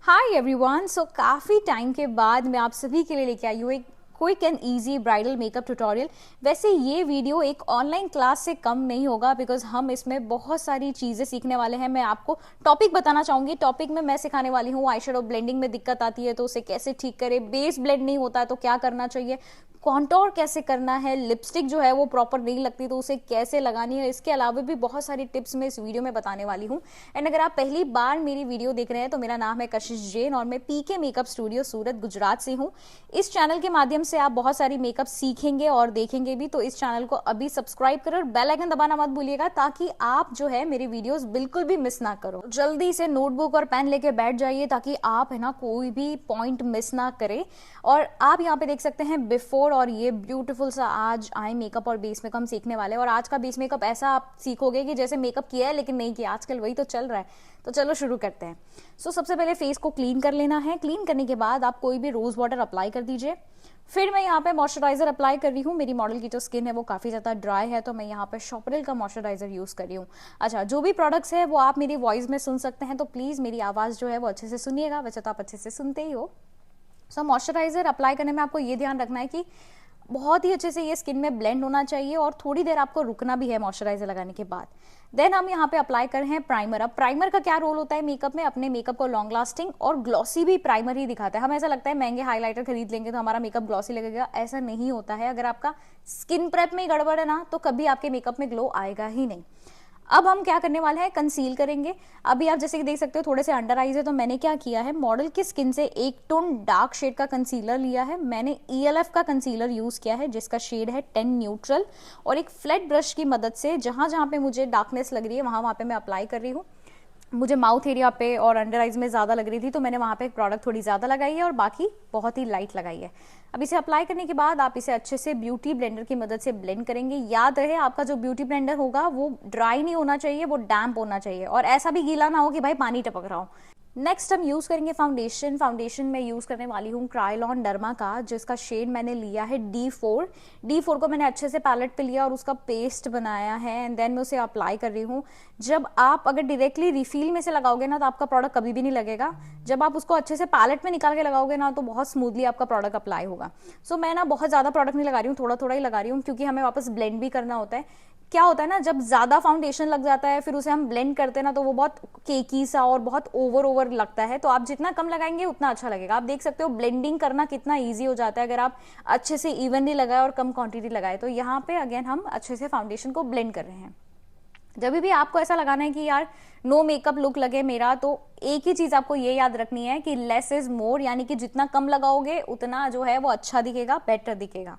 Hi everyone. सो काफ़ी time के बाद मैं आप सभी के लिए लेके आई हूँ एक quick and easy bridal makeup tutorial. वैसे ये वीडियो एक ऑनलाइन क्लास से कम नहीं होगा बिकॉज हम इसमें बहुत सारी चीज़ें सीखने वाले हैं। मैं आपको टॉपिक बताना चाहूँगी। टॉपिक में मैं सिखाने वाली हूँ आई शेडो ब्लेंडिंग में दिक्कत आती है तो उसे कैसे ठीक करें, बेस ब्लेंड नहीं होता है तो क्या करना चाहिए, कॉन्टोर कैसे करना है, लिपस्टिक जो है वो प्रॉपर नहीं लगती तो उसे कैसे लगानी है। इसके अलावा भी बहुत सारी टिप्स मैं इस वीडियो में बताने वाली हूँ। एंड अगर आप पहली बार मेरी वीडियो देख रहे हैं तो मेरा नाम है कशिश जैन और मैं पीके मेकअप स्टूडियो सूरत गुजरात से हूँ। इस चैनल के माध्यम से आप बहुत सारी मेकअप सीखेंगे और देखेंगे भी, तो इस चैनल को अभी सब्सक्राइब करो और बेल आइकन दबाना मत भूलिएगा ताकि आप जो है मेरी वीडियोस बिल्कुल भी मिस ना करो। जल्दी से नोटबुक और पेन लेके बैठ जाइए ताकि आप है ना कोई भी पॉइंट मिस ना करें। और आप यहाँ पे देख सकते हैं बिफोर और ये ब्यूटीफुल सा आज आई मेकअप और बेस मेकअप हम सीखने वाले हैं। और आज का बेस मेकअप ऐसा आप सीखोगे कि जैसे मेकअप किया है लेकिन नहीं किया, आजकल वही तो चल रहा है। तो चलो शुरू करते हैं। सबसे पहले फेस को क्लीन कर लेना है। क्लीन करने के बाद आप कोई भी रोज वाटर अप्लाई कर दीजिए। फिर मैं यहाँ पे मॉइस्चराइजर अप्लाई कर रही हूँ। मेरी मॉडल की जो स्किन है वो काफ़ी ज़्यादा ड्राई है तो मैं यहाँ पे शॉपरेल का मॉइस्चराइजर यूज़ कर रही हूँ। अच्छा, जो भी प्रोडक्ट्स है वो आप मेरी वॉइस में सुन सकते हैं तो प्लीज़ मेरी आवाज़ जो है वो अच्छे से सुनिएगा। वैसे तो आप अच्छे से सुनते ही हो। मॉइस्चराइजर अप्लाई करने में आपको ये ध्यान रखना है कि बहुत ही अच्छे से ये स्किन में ब्लेंड होना चाहिए और थोड़ी देर आपको रुकना भी है मॉइस्चराइजर लगाने के बाद। देन हम यहाँ पे अप्लाई कर रहे हैं प्राइमर। अब प्राइमर का क्या रोल होता है मेकअप में, अपने मेकअप को लॉन्ग लास्टिंग और ग्लॉसी भी प्राइमर ही दिखाता है। हमें ऐसा लगता है महंगे हाइलाइटर खरीद लेंगे तो हमारा मेकअप ग्लॉसी लगेगा, ऐसा नहीं होता है। अगर आपका स्किन प्रेप में गड़बड़ है ना तो कभी आपके मेकअप में ग्लो आएगा ही नहीं। अब हम क्या करने वाले हैं, कंसील करेंगे। अभी आप जैसे कि देख सकते हो थोड़े से अंडर आईज है तो मैंने क्या किया है, मॉडल की स्किन से एक टोन डार्क शेड का कंसीलर लिया है। मैंने ELF का कंसीलर यूज किया है जिसका शेड है 10 न्यूट्रल। और एक फ्लैट ब्रश की मदद से जहां जहां पे मुझे डार्कनेस लग रही है वहां वहां पे मैं अप्लाई कर रही हूँ। मुझे माउथ एरिया पे और अंडर आइज में ज़्यादा लग रही थी तो मैंने वहाँ पे एक प्रोडक्ट थोड़ी ज़्यादा लगाई है और बाकी बहुत ही लाइट लगाई है। अब इसे अप्लाई करने के बाद आप इसे अच्छे से ब्यूटी ब्लेंडर की मदद से ब्लेंड करेंगे। याद रहे आपका जो ब्यूटी ब्लेंडर होगा वो ड्राई नहीं होना चाहिए, वो डैम्प होना चाहिए और ऐसा भी गीला ना हो कि भाई पानी टपक रहा हो। नेक्स्ट हम यूज़ करेंगे फाउंडेशन। फाउंडेशन में यूज़ करने वाली हूँ क्रायोलॉन डर्मा का जिसका शेड मैंने लिया है D4। D4 को मैंने अच्छे से पैलेट पे लिया और उसका पेस्ट बनाया है एंड देन मैं उसे अप्लाई कर रही हूँ। जब आप अगर डायरेक्टली रिफिल में से लगाओगे ना तो आपका प्रोडक्ट कभी भी नहीं लगेगा। जब आप उसको अच्छे से पैलेट में निकाल के लगाओगे ना तो बहुत स्मूथली आपका प्रोडक्ट अप्लाई होगा। मैं ना बहुत ज़्यादा प्रोडक्ट नहीं लगा रही हूँ, थोड़ा थोड़ा ही लगा रही हूँ क्योंकि हमें वापस ब्लेंड भी करना होता है। क्या होता है ना, जब ज्यादा फाउंडेशन लग जाता है फिर उसे हम ब्लेंड करते हैं ना तो वो बहुत केकी सा और बहुत ओवर लगता है। तो आप जितना कम लगाएंगे उतना अच्छा लगेगा। आप देख सकते हो ब्लेंडिंग करना कितना इजी हो जाता है अगर आप अच्छे से इवनली लगाए और कम क्वांटिटी लगाए। तो यहाँ पे अगेन हम अच्छे से फाउंडेशन को ब्लेंड कर रहे हैं। जब भी आपको ऐसा लगाना है कि यार नो मेकअप लुक लगे मेरा, तो एक ही चीज आपको ये याद रखनी है कि लेस इज मोर, यानी कि जितना कम लगाओगे उतना जो है वो अच्छा दिखेगा, बेटर दिखेगा।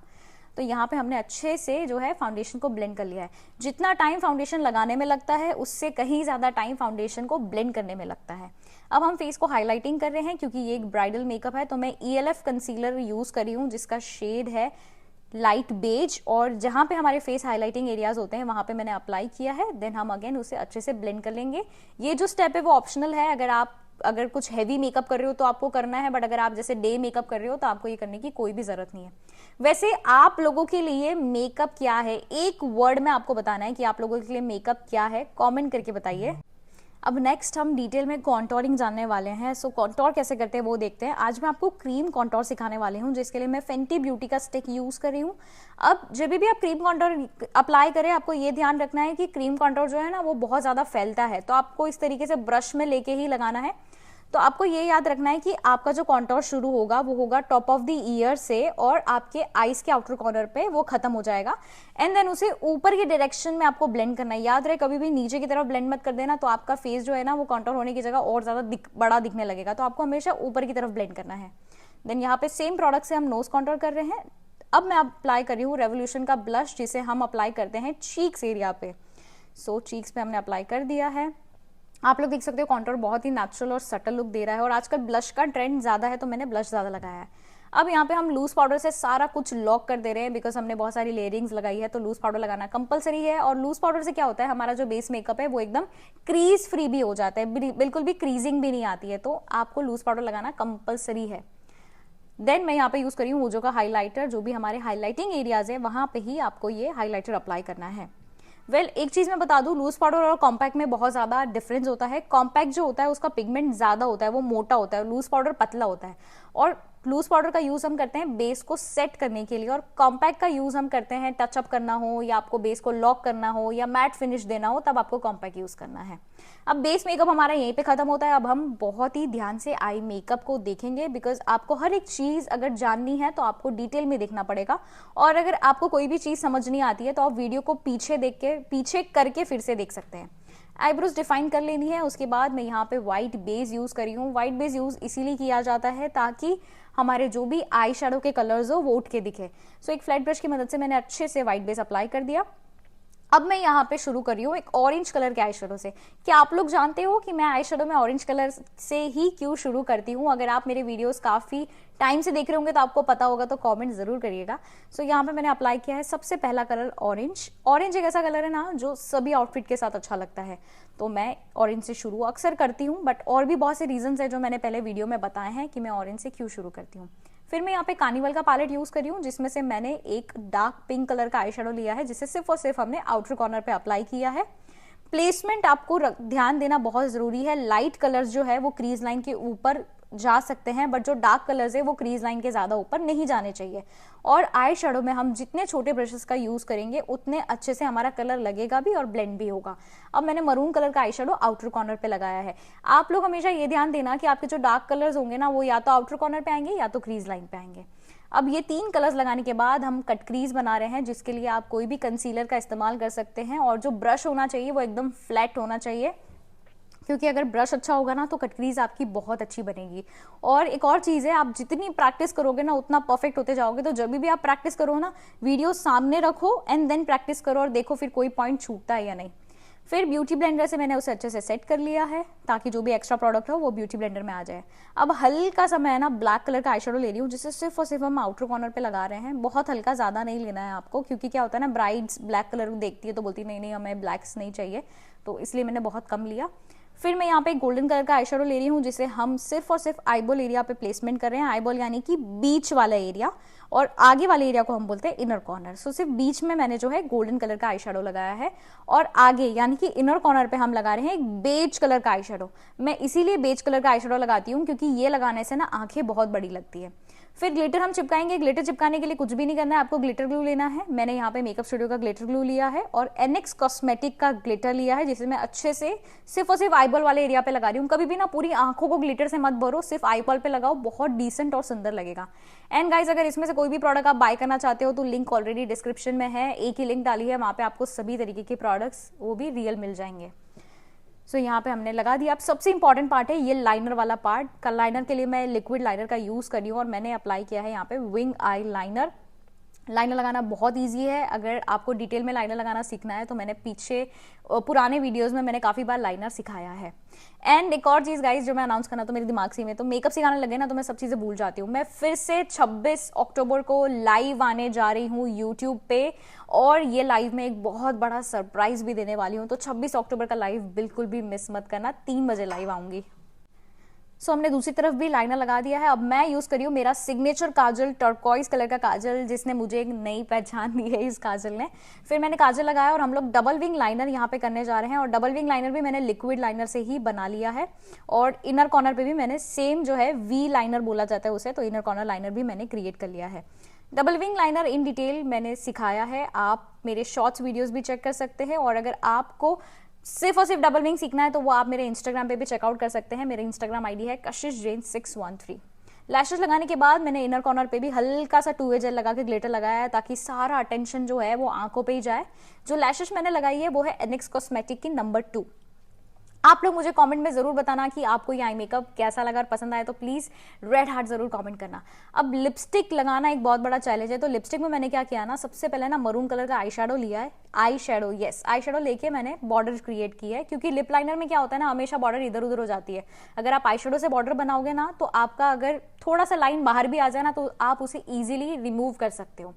तो यहाँ पे हमने अच्छे से जो है फाउंडेशन को ब्लेंड कर लिया है। जितना टाइम फाउंडेशन लगाने में लगता है उससे कहीं ज़्यादा टाइम फाउंडेशन को ब्लेंड करने में लगता है। अब हम फेस को हाईलाइटिंग कर रहे हैं क्योंकि ये एक ब्राइडल मेकअप है तो मैं ELF कंसीलर यूज़ करी हूँ जिसका शेड है लाइट बेज। और जहाँ पे हमारे फेस हाईलाइटिंग एरियाज होते हैं वहाँ पे मैंने अप्लाई किया है। देन हम अगेन उसे अच्छे से ब्लेंड कर लेंगे। ये जो स्टेप है वो ऑप्शनल है, अगर कुछ हैवी मेकअप कर रहे हो तो आपको करना है, बट अगर आप जैसे डे मेकअप कर रहे हो तो आपको ये करने की कोई भी जरूरत नहीं है। वैसे आप लोगों के लिए मेकअप क्या है, एक वर्ड में आपको बताना है कि आप लोगों के लिए मेकअप क्या है, कमेंट करके बताइए। अब नेक्स्ट हम डिटेल में कॉन्टोरिंग जानने वाले हैं। कॉन्टोर कैसे करते हैं वो देखते हैं। आज मैं आपको क्रीम कॉन्टोर सिखाने वाली हूँ जिसके लिए मैं फेंटी ब्यूटी का स्टिक यूज कर रही हूँ। अब जब भी आप क्रीम कॉन्टोर अप्लाई करें आपको ये ध्यान रखना है कि क्रीम कॉन्टोर जो है ना वो बहुत ज्यादा फैलता है तो आपको इस तरीके से ब्रश में लेके ही लगाना है। तो आपको ये याद रखना है कि आपका जो कॉन्टोर शुरू होगा वो होगा टॉप ऑफ द ईयर से और आपके आईज के आउटर कॉर्नर पे वो खत्म हो जाएगा एंड देन उसे ऊपर की डायरेक्शन में आपको ब्लेंड करना है। याद रहे कभी भी नीचे की तरफ ब्लेंड मत कर देना, तो आपका फेस जो है ना वो कॉन्टोर होने की जगह और ज्यादा बड़ा दिखने लगेगा। तो आपको हमेशा ऊपर की तरफ ब्लेंड करना है। देन यहाँ पे सेम प्रोडक्ट से हम नोज कॉन्टोर कर रहे हैं। अब मैं अप्लाई कर रही हूँ रेवोल्यूशन का ब्लश जिसे हम अप्लाई करते हैं चीक्स एरिया पे। चीक्स पे हमने अप्लाई कर दिया है। आप लोग देख सकते हो कॉन्टोर बहुत ही नेचुरल और सटल लुक दे रहा है और आजकल ब्लश का ट्रेंड ज़्यादा है तो मैंने ब्लश ज़्यादा लगाया है। अब यहाँ पे हम लूज पाउडर से सारा कुछ लॉक कर दे रहे हैं बिकॉज हमने बहुत सारी लेयरिंग्स लगाई है तो लूज पाउडर लगाना कंपलसरी है। और लूज पाउडर से क्या होता है, हमारा जो बेस मेकअप है वो एकदम क्रीज फ्री भी हो जाता है, बिल्कुल भी क्रीजिंग भी नहीं आती है। तो आपको लूज पाउडर लगाना कंपलसरी है। देन मैं यहाँ पे यूज करी हूँ ओजो का हाईलाइटर। जो भी हमारे हाईलाइटिंग एरियाज है वहां पे ही आपको ये हाईलाइटर अप्लाई करना है। एक चीज मैं बता दूं, लूज पाउडर और कॉम्पैक्ट में बहुत ज्यादा डिफरेंस होता है। कॉम्पैक्ट जो होता है उसका पिगमेंट ज्यादा होता है, वो मोटा होता है, लूज पाउडर पतला होता है। और लूज पाउडर का यूज हम करते हैं बेस को सेट करने के लिए, और कॉम्पैक्ट का यूज हम करते हैं टचअप करना हो, या आपको बेस को लॉक करना हो, या मैट फिनिश देना हो, तब आपको कॉम्पैक्ट यूज करना है। अब बेस मेकअप हमारा यहीं पे खत्म होता है। अब हम बहुत ही ध्यान से आई मेकअप को देखेंगे, बिकॉज आपको हर एक चीज अगर जाननी है तो आपको डिटेल में देखना पड़ेगा। और अगर आपको कोई भी चीज समझ नहीं आती है तो आप वीडियो को पीछे करके फिर से देख सकते हैं। आईब्रोज डिफाइन कर लेनी है। उसके बाद मैं यहाँ पे व्हाइट बेस यूज करी हूँ। व्हाइट बेस यूज इसीलिए किया जाता है ताकि हमारे जो भी आई शेडो के कलर्स हो वो उठ के दिखे। सो एक फ्लैट ब्रश की मदद से मैंने अच्छे से व्हाइट बेस अप्लाई कर दिया। अब मैं यहाँ पे शुरू कर रही हूँ एक ऑरेंज कलर के आई शेडो से। क्या आप लोग जानते हो कि मैं आई शेडो में ऑरेंज कलर से ही क्यों शुरू करती हूँ? अगर आप मेरे वीडियोस काफी टाइम से देख रहे होंगे तो आपको पता होगा, तो कमेंट जरूर करिएगा। सो यहाँ पे मैंने अप्लाई किया है सबसे पहला कलर ऑरेंज। ऑरेंज एक ऐसा कलर है ना जो सभी आउटफिट के साथ अच्छा लगता है, तो मैं ऑरेंज से शुरू अक्सर करती हूँ। बट और भी बहुत से रीजंस है जो मैंने पहले वीडियो में बताए हैं कि मैं ऑरेंज से क्यों शुरू करती हूँ। फिर मैं यहाँ पे कार्निवल का पैलेट यूज करी हूँ, जिसमें से मैंने एक डार्क पिंक कलर का आई शेडो लिया है, जिसे सिर्फ और सिर्फ हमने आउटर कॉर्नर पे अप्लाई किया है। प्लेसमेंट आपको ध्यान देना बहुत जरूरी है। लाइट कलर्स जो है वो क्रीज लाइन के ऊपर जा सकते हैं, बट जो डार्क कलर्स है वो क्रीज लाइन के ज्यादा ऊपर नहीं जाने चाहिए। और आई शेडो में हम जितने छोटे ब्रशेस का यूज करेंगे उतने अच्छे से हमारा कलर लगेगा भी और ब्लेंड भी होगा। अब मैंने मरून कलर का आई शेडो आउटर कॉर्नर पे लगाया है। आप लोग हमेशा ये ध्यान देना कि आपके जो डार्क कलर्स होंगे ना वो या तो आउटर कॉर्नर पे आएंगे या तो क्रीज लाइन पे आएंगे। अब ये 3 कलर्स लगाने के बाद हम कट क्रीज बना रहे हैं, जिसके लिए आप कोई भी कंसीलर का इस्तेमाल कर सकते हैं। और जो ब्रश होना चाहिए वो एकदम फ्लैट होना चाहिए, क्योंकि अगर ब्रश अच्छा होगा ना तो कट क्रीज आपकी बहुत अच्छी बनेगी। और एक और चीज है, आप जितनी प्रैक्टिस करोगे ना उतना परफेक्ट होते जाओगे। तो जब भी आप प्रैक्टिस करो ना, वीडियो सामने रखो एंड देन प्रैक्टिस करो और देखो फिर कोई पॉइंट छूटता है या नहीं। फिर ब्यूटी ब्लेंडर से मैंने उसे अच्छे से सेट कर लिया है ताकि जो भी एक्स्ट्रा प्रोडक्ट हो वो ब्यूटी ब्लेंडर में आ जाए। अब हल्का सा मैं ना ब्लैक कलर का आई शेडो ले रही हूँ, जिसे सिर्फ और सिर्फ हम आउटर कॉर्नर पे लगा रहे हैं। बहुत हल्का, ज्यादा नहीं लेना है आपको, क्योंकि क्या होता है ना, ब्राइड्स ब्लैक कलर देखती है तो बोलती नहीं हमें ब्लैक्स नहीं चाहिए, तो इसलिए मैंने बहुत कम लिया। फिर मैं यहाँ पे गोल्डन कलर का आई शेडो ले रही हूँ, जिसे हम सिर्फ और सिर्फ आईबॉल एरिया पे प्लेसमेंट कर रहे हैं। आईबॉल यानी कि बीच वाला एरिया, और आगे वाले एरिया को हम बोलते हैं इनर कॉर्नर। सो सिर्फ बीच में मैंने जो है गोल्डन कलर का आई शेडो लगाया है, और आगे यानी कि इनर कॉर्नर पे हम लगा रहे हैं एक बेज कलर का आई शेडो। मैं इसीलिए बेज कलर का आई शेडो लगाती हूँ क्योंकि ये लगाने से ना आंखें बहुत बड़ी लगती है। फिर ग्लिटर हम चिपकाएंगे। ग्लिटर चिपकाने के लिए कुछ भी नहीं करना है, आपको ग्लिटर ग्लू लेना है। मैंने यहाँ पे मेकअप स्टूडियो का ग्लिटर ग्लू लिया है और NX कॉस्मेटिक का ग्लिटर लिया है, जिसे मैं अच्छे से सिर्फ और सिर्फ आईबॉल वाले एरिया पे लगा रही हूँ। कभी भी ना पूरी आंखों को ग्लिटर से मत भरो, सिर्फ आईबॉल पे लगाओ, बहुत डिसेंट और सुंदर लगेगा। एंड गाइज, अगर इसमें से कोई भी प्रोडक्ट आप बाय करना चाहते हो तो लिंक ऑलरेडी डिस्क्रिप्शन में है, एक ही लिंक डाली है, वहां पे आपको सभी तरीके के प्रोडक्ट्स वो भी रियल मिल जाएंगे। सो यहाँ पे हमने लगा दिया। अब सबसे इंपॉर्टेंट पार्ट है ये लाइनर वाला पार्ट। कल लाइनर के लिए मैं लिक्विड लाइनर का यूज कर रही हूँ और मैंने अप्लाई किया है यहाँ पे विंग आई लाइनर। लाइनर लगाना बहुत इजी है। अगर आपको डिटेल में लाइनर लगाना सीखना है तो मैंने पीछे पुराने वीडियोस में मैंने काफी बार लाइनर सिखाया है। एंड एक और चीज गाइज जो मैं अनाउंस करना तो मेरे दिमाग से में, तो मेकअप सिखाने लगे ना तो मैं सब चीजें भूल जाती हूँ। मैं फिर से 26 अक्टूबर को लाइव आने जा रही हूँ यूट्यूब पे, और ये लाइव में एक बहुत बड़ा सरप्राइज भी देने वाली हूँ। तो 26 अक्टूबर का लाइव बिल्कुल भी मिस मत करना, 3 बजे लाइव आऊंगी। सो हमने दूसरी तरफ भी लाइनर लगा दिया है। अब मैं यूज करी हूँ मेरा सिग्नेचर काजल, टर्कोइज कलर का काजल, जिसने मुझे एक नई पहचान दी है इस काजल ने। फिर मैंने काजल लगाया और हम लोग डबल विंग लाइनर यहाँ पे करने जा रहे हैं। और डबल विंग लाइनर भी मैंने लिक्विड लाइनर से ही बना लिया है। और इनर कॉर्नर पे भी मैंने सेम जो है वी लाइनर बोला जाता है उसे, तो इनर कॉर्नर लाइनर भी मैंने क्रिएट कर लिया है। Double wing liner in detail मैंने सिखाया है, आप मेरे शॉर्ट्स वीडियोस भी चेक कर सकते हैं। और अगर आपको सिर्फ और सिर्फ डबल विंग सीखना है तो वो आप मेरे इंस्टाग्राम पे भी चेकआउट कर सकते हैं। मेरे इंस्टाग्राम आईडी है कशिश जैन 613। लैशेस लगाने के बाद मैंने इनर कॉर्नर पे भी हल्का सा 2वे जेल लगा के ग्लिटर लगाया है, ताकि सारा अटेंशन जो है वो आंखों पे ही जाए। जो लैशेस मैंने लगाई है वो है NX कॉस्मेटिक की नंबर 2। आप लोग मुझे कमेंट में जरूर बताना कि आपको ये आई मेकअप कैसा लगा और पसंद आया, तो प्लीज रेड हार्ट जरूर कमेंट करना। अब लिपस्टिक लगाना एक बहुत बड़ा चैलेंज है, तो लिपस्टिक में मैंने क्या किया ना, सबसे पहले ना मरून कलर का आई शेडो लिया है। आई शेडो लेके मैंने बॉर्डर क्रिएट की है, क्योंकि लिप लाइनर में क्या होता है ना, हमेशा बॉर्डर इधर उधर हो जाती है। अगर आप आई शेडो से बॉर्डर बनाओगे ना तो आपका अगर थोड़ा सा लाइन बाहर भी आ जाए ना तो आप उसे ईजिली रिमूव कर सकते हो।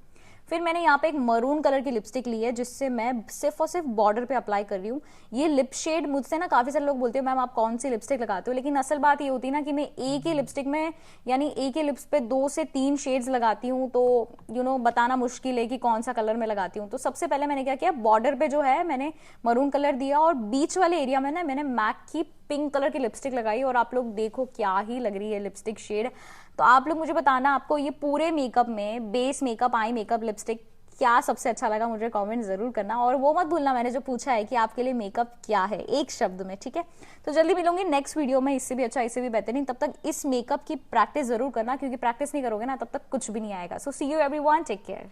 फिर मैंने यहाँ पे एक मरून कलर की लिपस्टिक ली है जिससे मैं सिर्फ और सिर्फ बॉर्डर पे अप्लाई कर रही हूँ। ये लिप शेड मुझसे ना काफी सारे लोग बोलते हैं मैम आप कौन सी लिपस्टिक लगाते हो, लेकिन असल बात ये होती है ना कि मैं एक ही लिपस्टिक में यानी एक ही लिप्स पे 2 से 3 शेड्स लगाती हूँ, तो बताना मुश्किल है कि कौन सा कलर मैं लगाती हूँ। तो सबसे पहले मैंने क्या किया, बॉर्डर पे जो है मैंने मरून कलर दिया और बीच वाले एरिया में ना मैंने मैक की पिंक कलर की लिपस्टिक लगाई और आप लोग देखो क्या ही लग रही है लिपस्टिक शेड। तो आप लोग मुझे बताना आपको ये पूरे मेकअप में base makeup, eye makeup, lipstick क्या सबसे अच्छा लगा, मुझे कमेंट जरूर करना। और वो मत भूलना मैंने जो पूछा है कि आपके लिए मेकअप क्या है, एक शब्द में, ठीक है। तो जल्दी मिलूंगी नेक्स्ट वीडियो में, इससे भी अच्छा, इससे भी बेहतरीन। तब तक इस मेकअप की प्रैक्टिस जरूर करना, क्योंकि प्रैक्टिस नहीं करोगे ना तब तक कुछ भी नहीं आएगा। सो सी यू एवरीवन, टेक केयर।